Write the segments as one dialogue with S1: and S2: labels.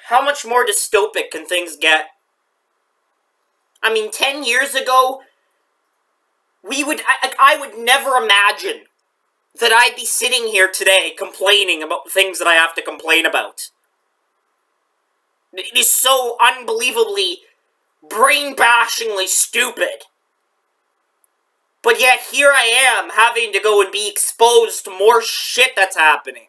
S1: how much more dystopic can things get? I mean, 10 years ago, I would never imagine that I'd be sitting here today complaining about the things that I have to complain about. It is so unbelievably, brain-bashingly stupid. But yet, here I am, having to go and be exposed to more shit that's happening.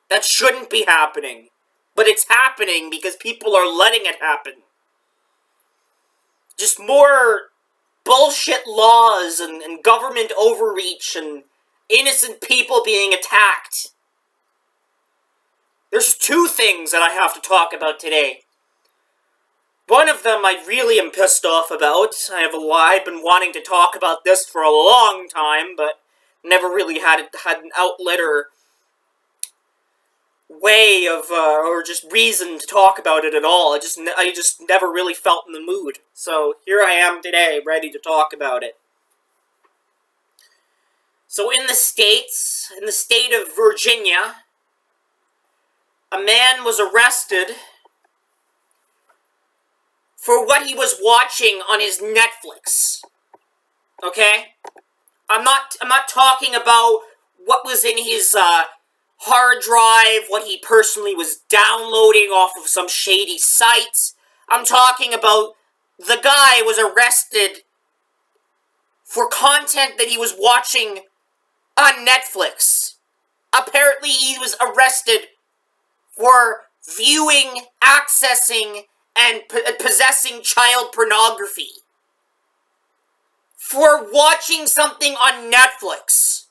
S1: That shouldn't be happening. But it's happening because people are letting it happen. Just more bullshit laws and government overreach and innocent people being attacked. There's two things that I have to talk about today. One of them I really am pissed off about. I've been wanting to talk about this for a long time, but never really had an outlet or way of, or just reason to talk about it at all. I just never really felt in the mood. So here I am today, ready to talk about it. So in the States, in the state of Virginia, a man was arrested for what he was watching on his Netflix. Okay? I'm not talking about what was in his hard drive, what he personally was downloading off of some shady site. I'm talking about the guy was arrested for content that he was watching on Netflix. Apparently he was arrested for viewing, accessing, and possessing child pornography. For watching something on Netflix.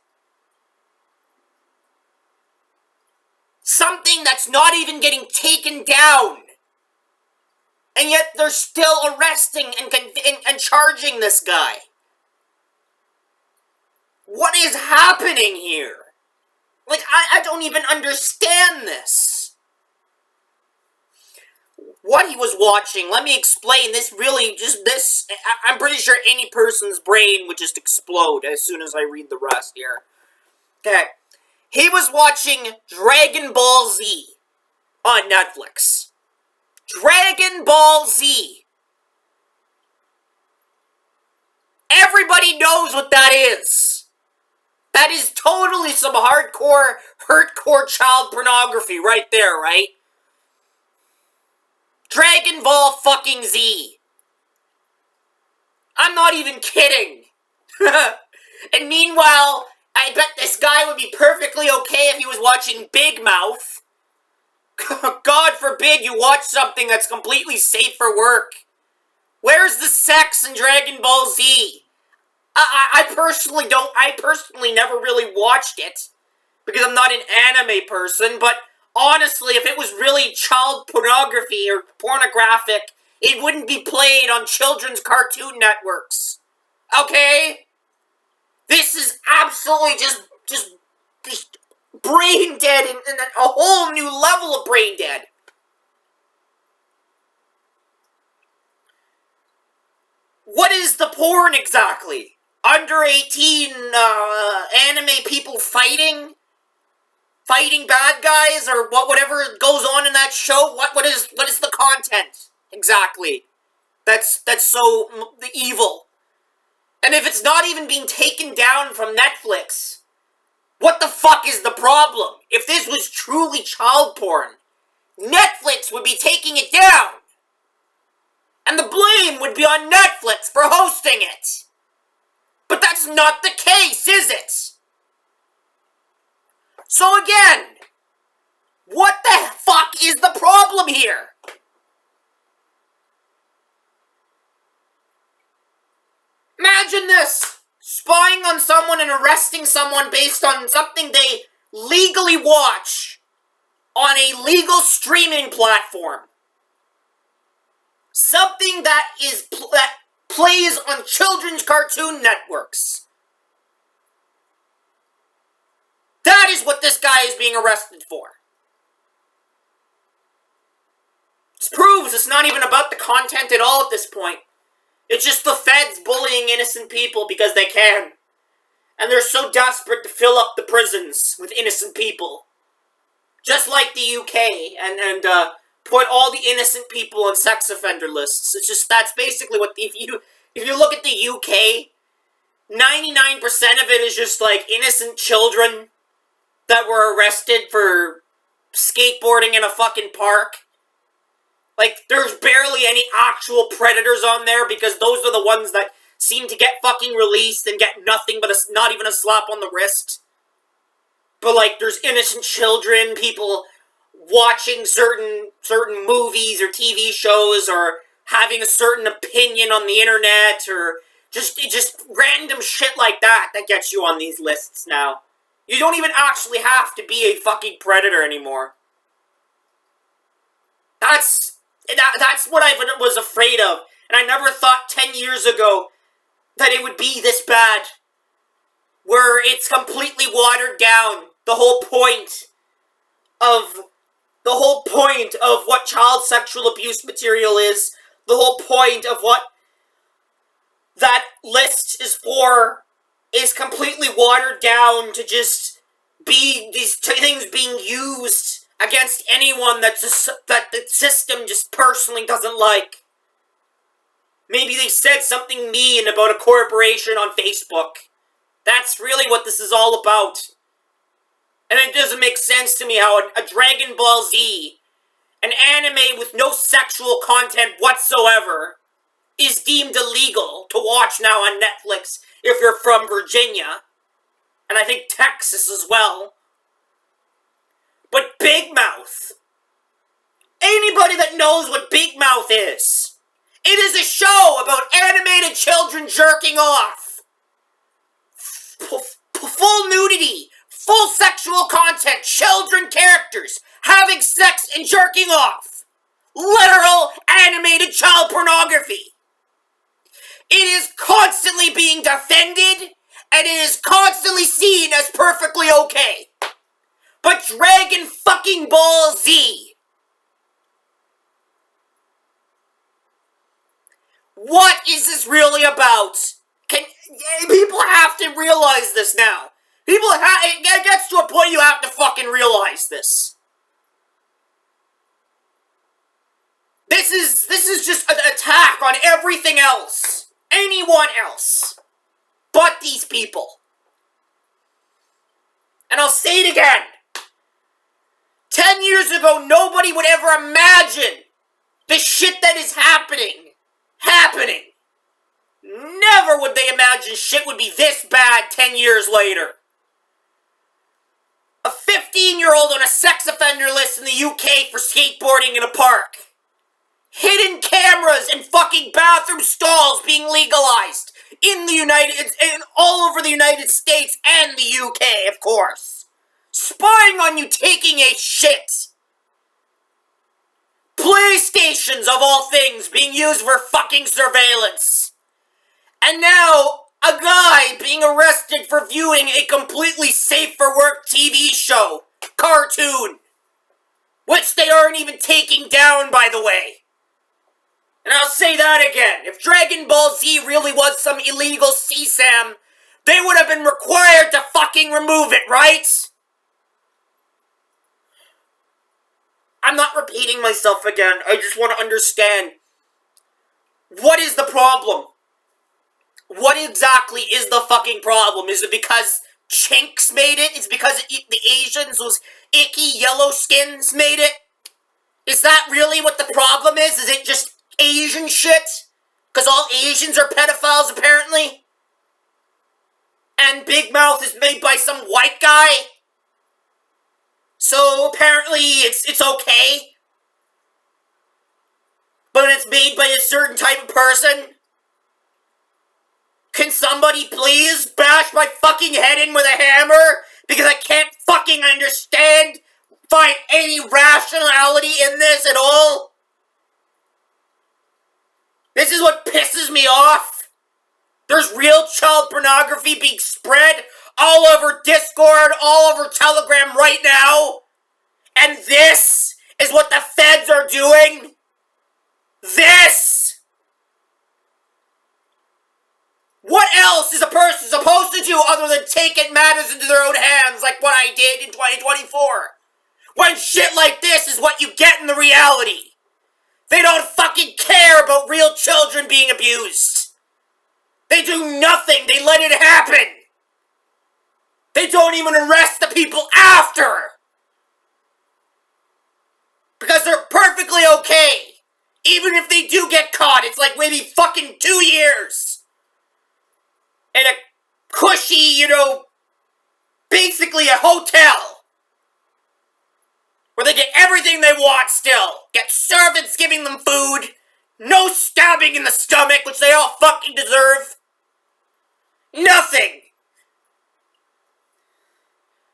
S1: Something that's not even getting taken down. And yet they're still arresting and charging this guy. What is happening here? Like, I don't even understand this. What he was watching, let me explain. I'm pretty sure any person's brain would just explode as soon as I read the rest here. Okay. He was watching Dragon Ball Z on Netflix. Dragon Ball Z. Everybody knows what that is. That is totally some hardcore child pornography right there, right? Dragon Ball fucking Z. I'm not even kidding. And meanwhile, I bet this guy would be perfectly okay if he was watching Big Mouth. God forbid you watch something that's completely safe for work. Where's the sex in Dragon Ball Z? I personally never really watched it, because I'm not an anime person, but honestly, if it was really child pornography or pornographic, it wouldn't be played on children's cartoon networks. Okay? This is absolutely just brain dead and a whole new level of brain dead. What is the porn exactly? Under 18 anime people fighting bad guys, or whatever goes on in that show? What is the content exactly? That's so evil. And if it's not even being taken down from Netflix, what the fuck is the problem? If this was truly child porn, Netflix would be taking it down. And the blame would be on Netflix for hosting it. But that's not the case, is it? So again, what the fuck is the problem here? Imagine this. Spying on someone and arresting someone based on something they legally watch on a legal streaming platform. Something that plays on children's cartoon networks. That is what this guy is being arrested for. This proves it's not even about the content at all at this point. It's just the feds bullying innocent people because they can. And they're so desperate to fill up the prisons with innocent people. Just like the UK and put all the innocent people on sex offender lists. It's just, that's basically what, if you look at the UK, 99% of it is just like innocent children that were arrested for skateboarding in a fucking park. Like, there's barely any actual predators on there because those are the ones that seem to get fucking released and get nothing but not even a slap on the wrist. But like, there's innocent children, people watching certain movies or TV shows, or having a certain opinion on the internet, or just random shit like that gets you on these lists now. You don't even actually have to be a fucking predator anymore. That's what I was afraid of, and I never thought 10 years ago that it would be this bad, where it's completely watered down. The whole point of what child sexual abuse material is, the whole point of what that list is for, is completely watered down to just be these things being used against anyone that the system just personally doesn't like. Maybe they said something mean about a corporation on Facebook. That's really what this is all about. And it doesn't make sense to me how a Dragon Ball Z, an anime with no sexual content whatsoever, is deemed illegal to watch now on Netflix if you're from Virginia. And I think Texas as well. But Big Mouth. Anybody that knows what Big Mouth is, it is a show about animated children jerking off. Full nudity. Full sexual content, children characters, having sex and jerking off. Literal animated child pornography. It is constantly being defended, and it is constantly seen as perfectly okay. But Dragon fucking Ball Z. What is this really about? People have to realize this now. It gets to a point you have to fucking realize this. This is just an attack on everything else. Anyone else. But these people. And I'll say it again. 10 years ago, nobody would ever imagine the shit that is happening. Never would they imagine shit would be this bad 10 years later. A 15-year-old on a sex offender list in the UK for skateboarding in a park. Hidden cameras and fucking bathroom stalls being legalized in all over the United States and the UK, of course. Spying on you taking a shit. PlayStations, of all things, being used for fucking surveillance. And now, a guy being arrested for viewing a completely safe for work TV show, cartoon, which they aren't even taking down, by the way. And I'll say that again, if Dragon Ball Z really was some illegal CSAM, they would have been required to fucking remove it, right? I'm not repeating myself again, I just want to understand, what is the problem? What exactly is the fucking problem? Is it because Chinks made it? Is it because the Asians, those icky yellow skins made it? Is that really what the problem is? Is it just Asian shit? Because all Asians are pedophiles, apparently? And Big Mouth is made by some white guy? So apparently it's okay? But it's made by a certain type of person? Can somebody please bash my fucking head in with a hammer? Because I can't fucking find any rationality in this at all? This is what pisses me off. There's real child pornography being spread all over Discord, all over Telegram right now. And this is what the feds are doing? This! What else is a person supposed to do other than take matters into their own hands like what I did in 2024? When shit like this is what you get in the reality. They don't fucking care about real children being abused. They do nothing. They let it happen. They don't even arrest the people after. Because they're perfectly okay. Even if they do get caught, it's like maybe fucking 2 years. In a cushy, basically a hotel. Where they get everything they want still. Get servants giving them food. No stabbing in the stomach, which they all fucking deserve. Nothing.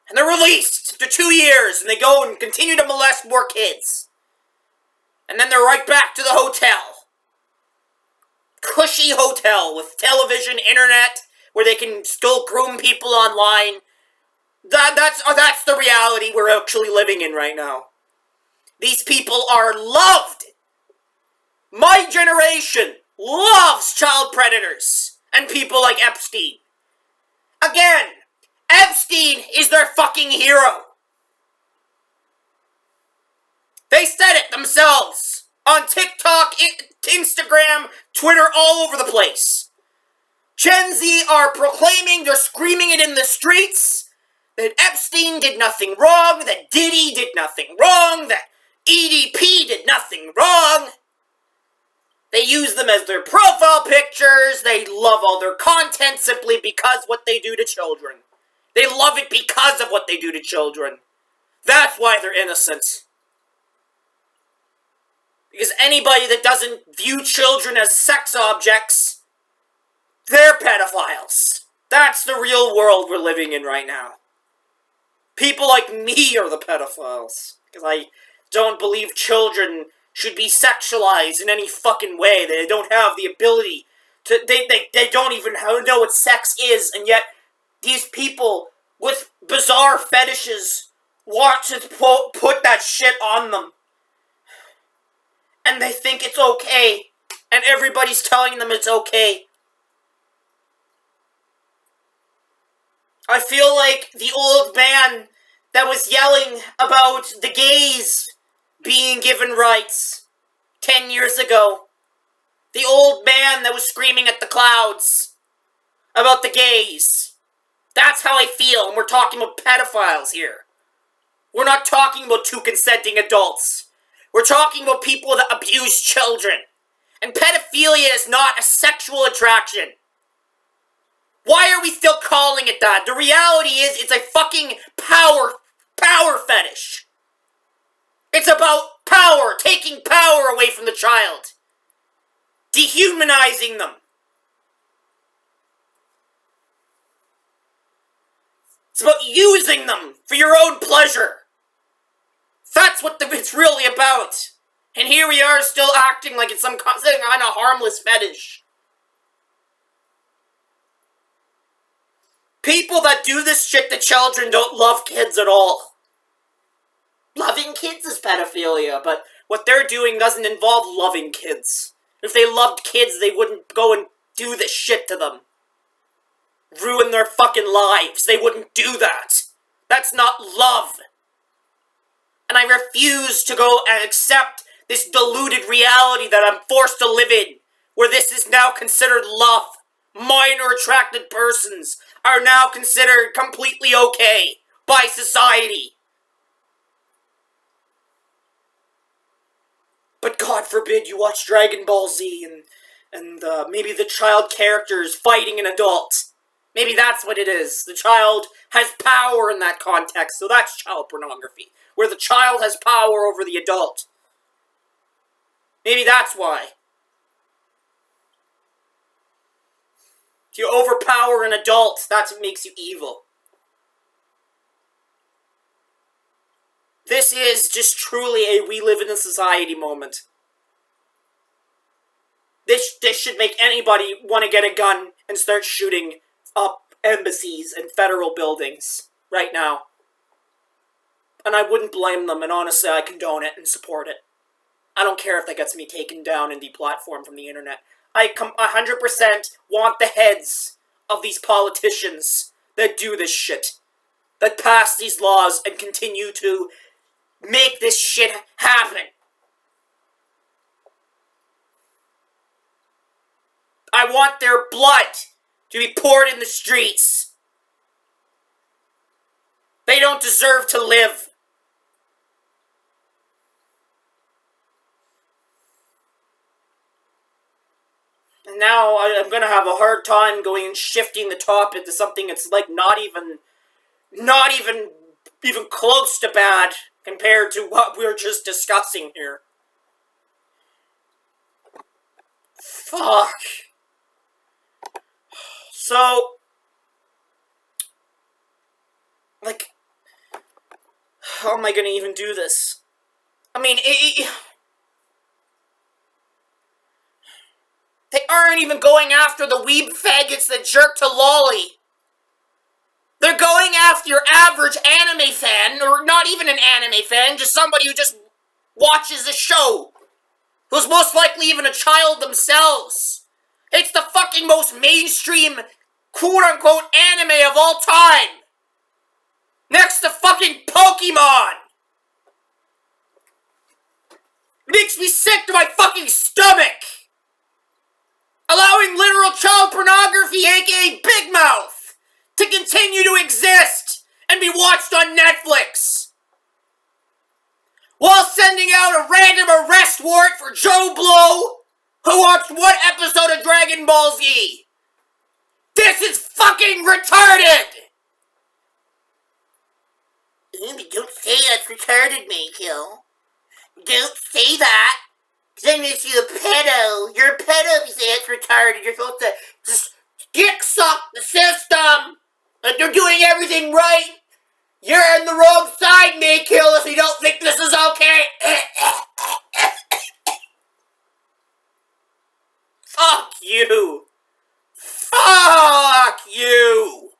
S1: And they're released after 2 years, and they go and continue to molest more kids. And then they're right back to the hotel. Cushy hotel with television, internet, where they can still groom people online. That's the reality we're actually living in right now. These people are loved. My generation loves child predators and people like Epstein. Again, Epstein is their fucking hero. They said it themselves on TikTok, Instagram, Twitter, all over the place. Gen Z are proclaiming, they're screaming it in the streets, that Epstein did nothing wrong, that Diddy did nothing wrong, that EDP did nothing wrong. They use them as their profile pictures, they love all their content simply because what they do to children. They love it because of what they do to children. That's why they're innocent. Because anybody that doesn't view children as sex objects, they're pedophiles. That's the real world we're living in right now. People like me are the pedophiles. Because I don't believe children should be sexualized in any fucking way. They don't have the ability to... They don't even know what sex is, and yet these people with bizarre fetishes want to put that shit on them. And they think it's okay. And everybody's telling them it's okay. I feel like the old man that was yelling about the gays being given rights 10 years ago. The old man that was screaming at the clouds about the gays. That's how I feel, and we're talking about pedophiles here. We're not talking about two consenting adults. We're talking about people that abuse children. And pedophilia is not a sexual attraction. Why are we still calling it that? The reality is, it's a fucking power fetish. It's about power, taking power away from the child. Dehumanizing them. It's about using them for your own pleasure. That's what it's really about. And here we are still acting like it's some kind of harmless fetish. People that do this shit to children don't love kids at all. Loving kids is pedophilia, but what they're doing doesn't involve loving kids. If they loved kids, they wouldn't go and do this shit to them. Ruin their fucking lives. They wouldn't do that. That's not love. And I refuse to go and accept this diluted reality that I'm forced to live in, where this is now considered love. Minor attracted persons are now considered completely okay by society. But God forbid you watch Dragon Ball Z and maybe the child characters fighting an adult. Maybe that's what it is. The child has power in that context, so that's child pornography. Where the child has power over the adult. Maybe that's why. If you overpower an adult, that's what makes you evil. This is just truly a we live in a society moment. This should make anybody want to get a gun and start shooting up embassies and federal buildings right now. And I wouldn't blame them, and honestly, I condone it and support it. I don't care if that gets me taken down and deplatformed from the internet. I 100% want the heads of these politicians that do this shit, that pass these laws and continue to make this shit happen. I want their blood to be poured in the streets. They don't deserve to live. And now I'm gonna have a hard time going and shifting the topic to something that's like not even close to bad compared to what we were just discussing here. Fuck. So, like, how am I gonna even do this? I mean, they aren't even going after the weeb faggots that jerk to Lolly. They're going after your average anime fan, or not even an anime fan, just somebody who just watches the show, who's most likely even a child themselves. It's the fucking most mainstream, quote-unquote, anime of all time. Next to fucking Pokemon. It makes me sick to my fucking stomach. Allowing literal child pornography, aka Big Mouth, to continue to exist and be watched on Netflix, while sending out a random arrest warrant for Joe Blow, who watched one episode of Dragon Ball Z. This is fucking retarded! Don't say that's retarded, Maykill. Don't say that. Because that makes you a pedo. You're a pedo if you say it's retarded. You're supposed to just dick suck the system. Like they're doing everything right. You're on the wrong side, Maykill, if you don't think this is okay. Fuck you. Fuck you.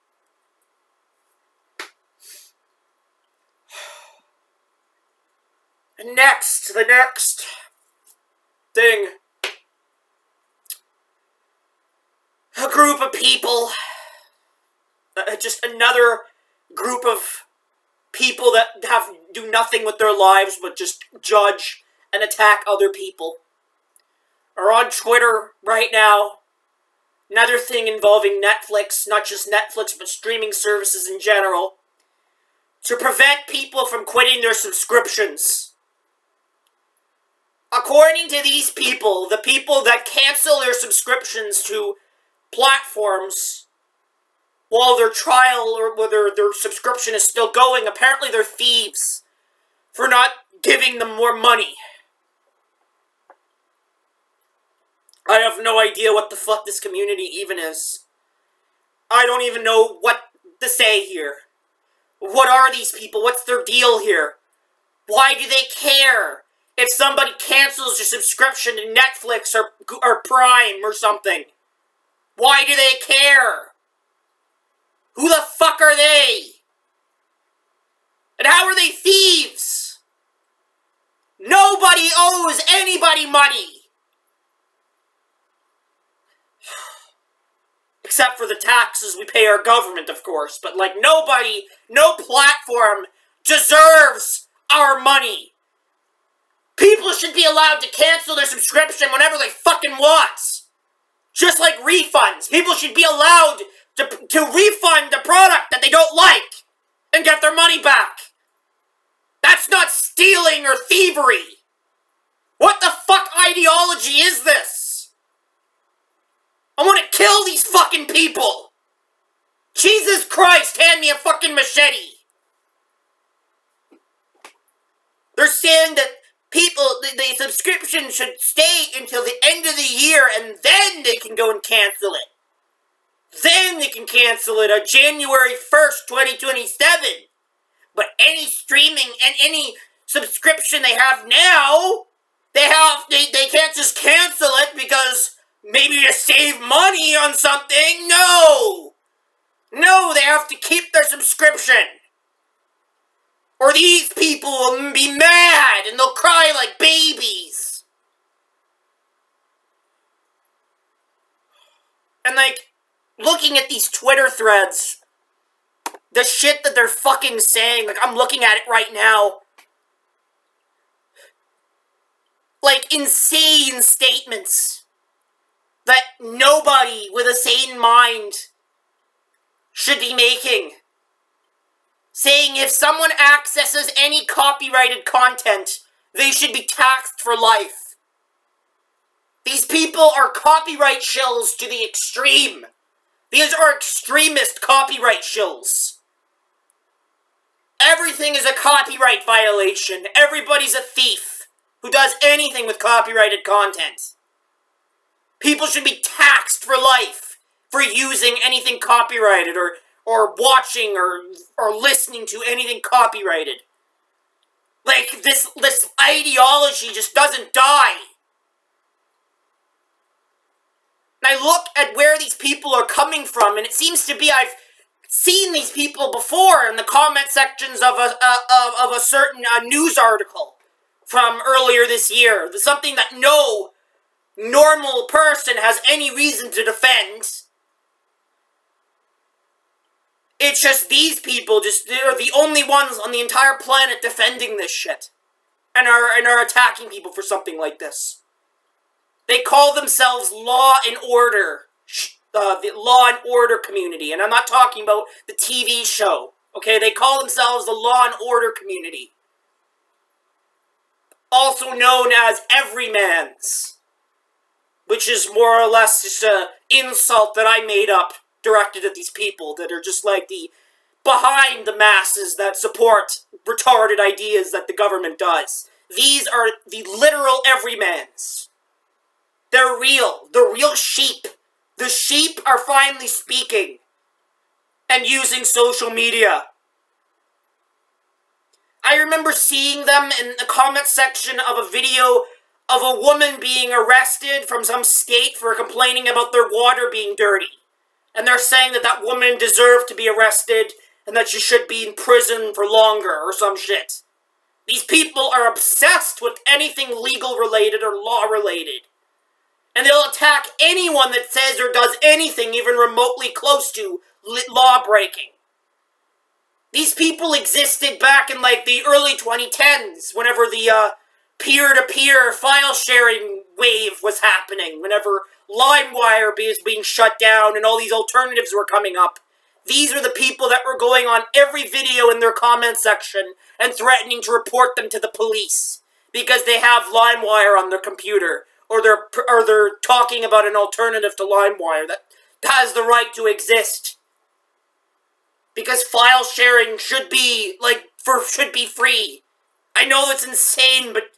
S1: And next, the next thing. A group of people. Just another group of people that do nothing with their lives but just judge and attack other people. Are on Twitter right now. Another thing involving Netflix, not just Netflix, but streaming services in general, to prevent people from quitting their subscriptions. According to these people, the people that cancel their subscriptions to platforms while their trial or whether their subscription is still going, apparently they're thieves for not giving them more money. I have no idea what the fuck this community even is. I don't even know what to say here. What are these people? What's their deal here? Why do they care if somebody cancels your subscription to Netflix or Prime or something? Why do they care? Who the fuck are they? And how are they thieves? Nobody owes anybody money. Except for the taxes we pay our government, of course. But, like, nobody, no platform deserves our money. People should be allowed to cancel their subscription whenever they fucking want. Just like refunds. People should be allowed to refund a product that they don't like and get their money back. That's not stealing or thievery. What the fuck ideology is this? I want to kill these fucking people! Jesus Christ, hand me a fucking machete! They're saying that people, the subscription should stay until the end of the year and then they can go and cancel it. Then they can cancel it on January 1st, 2027. But any streaming and any subscription they have now, they can't just cancel it because maybe to save money on something. No! No, they have to keep their subscription. Or these people will be mad and they'll cry like babies. And like, looking at these Twitter threads, the shit that they're fucking saying, like I'm looking at it right now. like, insane statements that nobody with a sane mind should be making. Saying if someone accesses any copyrighted content, they should be taxed for life. These people are copyright shills to the extreme. These are extremist copyright shills. Everything is a copyright violation. Everybody's a thief who does anything with copyrighted content. People should be taxed for life for using anything copyrighted or watching or listening to anything copyrighted. Like, this ideology just doesn't die. And I look at where these people are coming from, and it seems to be I've seen these people before in the comment sections of a certain news article from earlier this year. Something that no normal person has any reason to defend. It's just these people, they're the only ones on the entire planet defending this shit. And are attacking people for something like this. They call themselves Law and Order. The Law and Order community. And I'm not talking about the TV show. Okay, they call themselves the Law and Order community. Also known as Everymans. Which is more or less just an insult that I made up directed at these people that are just like the behind the masses that support retarded ideas that the government does. These are the literal everymans. They're real. The real sheep. The sheep are finally speaking and using social media. I remember seeing them in the comment section of a video of a woman being arrested from some state for complaining about their water being dirty. And they're saying that that woman deserved to be arrested and that she should be in prison for longer or some shit. These people are obsessed with anything legal related or law related. And they'll attack anyone that says or does anything even remotely close to law breaking. These people existed back in like the early 2010s, whenever the peer-to-peer file sharing wave was happening, whenever LimeWire was being shut down and all these alternatives were coming up. These are the people that were going on every video in their comment section and threatening to report them to the police because they have LimeWire on their computer, or they're talking about an alternative to LimeWire that has the right to exist. Because file sharing should be free. I know it's insane, but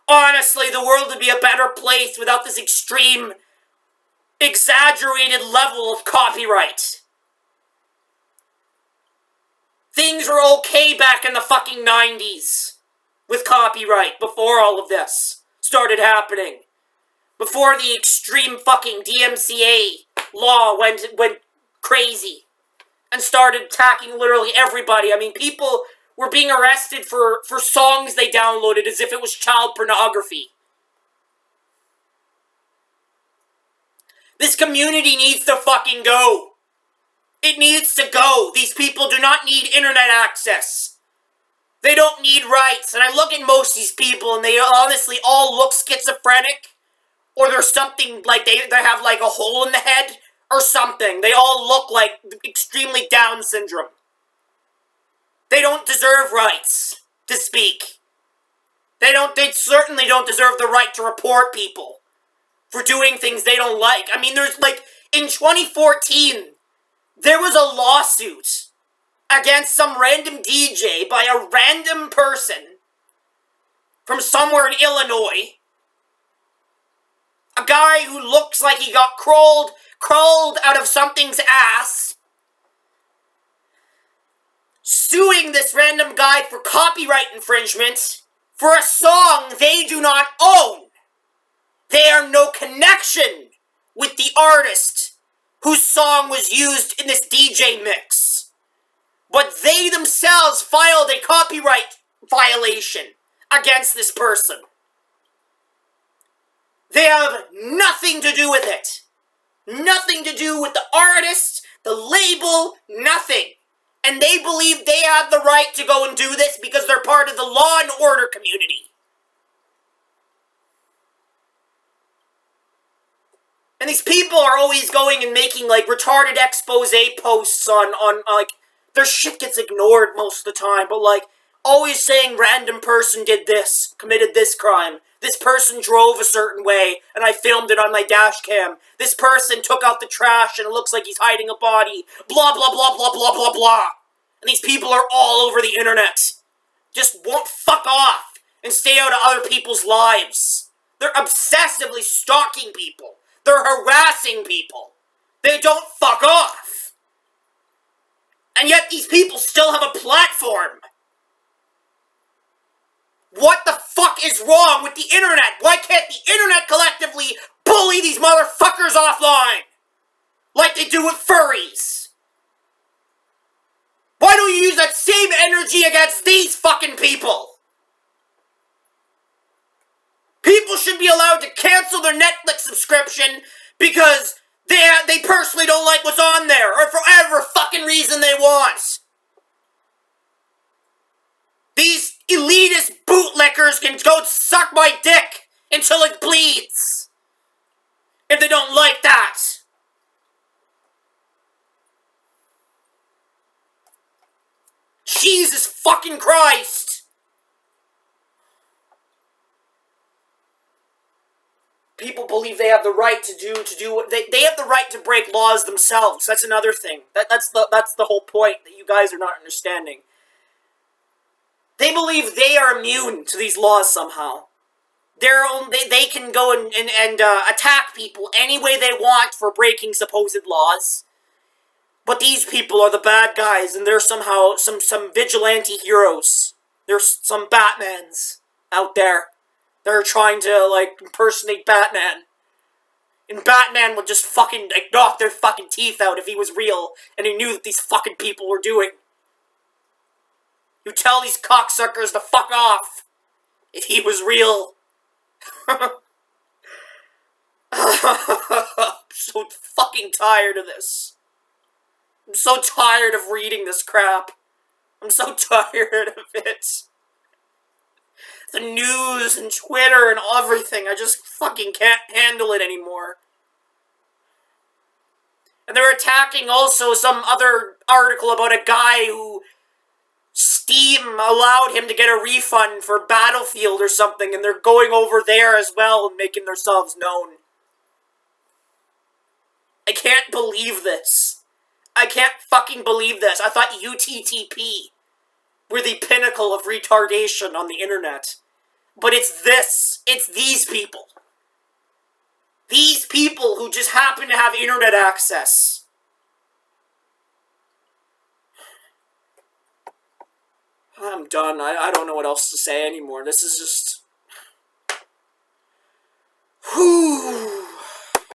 S1: honestly, the world would be a better place without this extreme, exaggerated level of copyright. Things were okay back in the fucking 90s with copyright before all of this started happening. Before the extreme fucking DMCA law went crazy and started attacking literally everybody. I mean, people were being arrested for songs they downloaded as if it was child pornography. This community needs to fucking go. It needs to go. These people do not need internet access. They don't need rights. And I look at most of these people and they honestly all look schizophrenic. Or there's something like they have like a hole in the head or something. They all look like extremely Down syndrome. They don't deserve rights to speak. They certainly don't deserve the right to report people for doing things they don't like. I mean, there's like, in 2014, there was a lawsuit against some random DJ by a random person from somewhere in Illinois. A guy who looks like he got crawled out of something's ass, suing this random guy for copyright infringement for a song they do not own. They have no connection with the artist whose song was used in this DJ mix. But they themselves filed a copyright violation against this person. They have nothing to do with it. Nothing to do with the artist, the label, nothing. And they believe they have the right to go and do this because they're part of the Law and Order community. And these people are always going and making, like, retarded expose posts on, like, their shit gets ignored most of the time, but, like, always saying random person did this, committed this crime. This person drove a certain way, and I filmed it on my dash cam. This person took out the trash, and it looks like he's hiding a body. Blah, blah, blah, blah, blah, blah, blah. And these people are all over the internet. Just won't fuck off and stay out of other people's lives. They're obsessively stalking people. They're harassing people. They don't fuck off. And yet these people still have a platform. What the fuck is wrong with the internet? Why can't the internet collectively bully these motherfuckers offline? Like they do with furries. Why don't you use that same energy against these fucking people? People should be allowed to cancel their Netflix subscription because they personally don't like what's on there, or for whatever fucking reason they want. These elitist bootlickers can go suck my dick until it bleeds. If they don't like that. Jesus fucking Christ. People believe they have the right to do what they have the right to break laws themselves. That's another thing. That's the whole point that you guys are not understanding. They believe they are immune to these laws somehow. They can go and attack people any way they want for breaking supposed laws. But these people are the bad guys, and they're somehow some vigilante heroes. There's some Batmans out there. They're trying to, like, impersonate Batman. And Batman would just fucking, like, knock their fucking teeth out if he was real, and he knew what these fucking people were doing. You tell these cocksuckers to fuck off if he was real. I'm so fucking tired of this. I'm so tired of reading this crap. I'm so tired of it. The news and Twitter and everything. I just fucking can't handle it anymore. And they're attacking also some other article about a guy who Steam allowed him to get a refund for Battlefield or something, and they're going over there as well and making themselves known. I can't believe this. I can't fucking believe this. I thought UTTP were the pinnacle of retardation on the internet. But it's this. It's these people. These people who just happen to have internet access. I'm done. I don't know what else to say anymore. This is just... Whew.